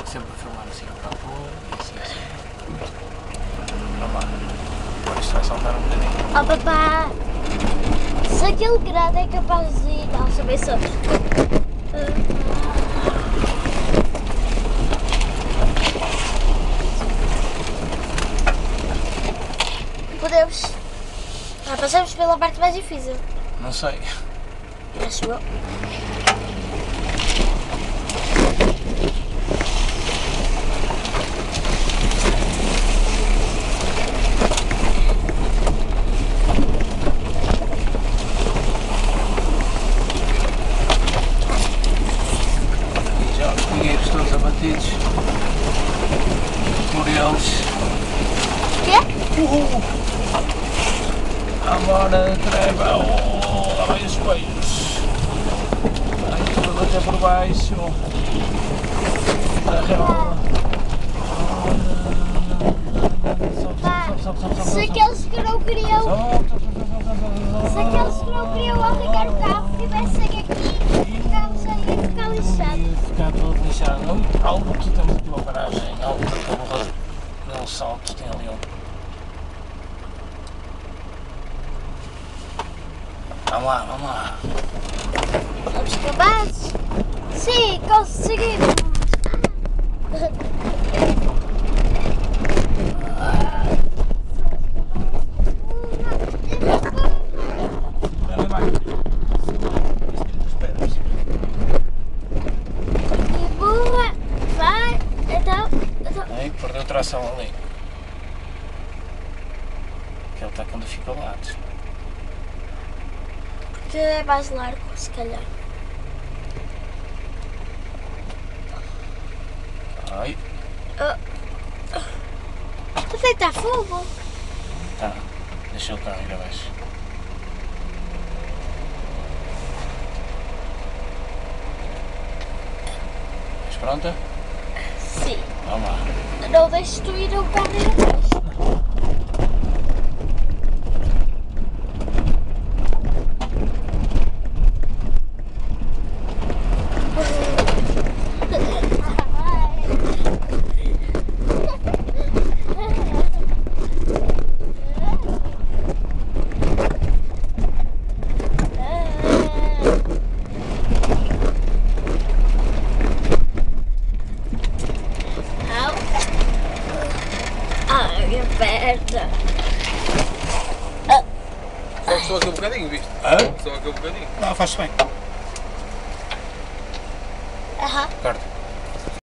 sempre a filmar assim para a cor, e assim. Vamos lá. Agora isto vai saltar um bocadinho. Oh papá, se aquele grado é capaz de ir ao saber sobre. Podemos. Já passamos pela parte mais difícil. Não sei. Acho eu. E já os pinheiros todos abatidos por eles. Quê? Agora treva, lá vai os peitos. Vai tudo até por baixo. Se aqueles que não queriam. Se aqueles que não queriam ligar o carro estivessem aqui, o carro já ia ficar lixado. Ia ficar todo lixado. Alto, temos aqui uma paragem alta, como um salto, tem ali um. Vamos lá, vamos lá. Estamos capazes? Sim, conseguimos! Espera mais. Espera. E boa! Vai! Então. Aí, perdeu tração ali. Que ele está com dificuldades. Que é mais largo, se calhar. Ai, Está a deitar fogo? tá. Deixa o carro ir abaixo. Estás pronta? Sim. Vamos lá. Não deixes tu ir o carro ir abaixo. Ai, minha perna. Só aquele bocadinho, viste? Hã? Só aquele bocadinho. Não, faz bem. Aham. Corta.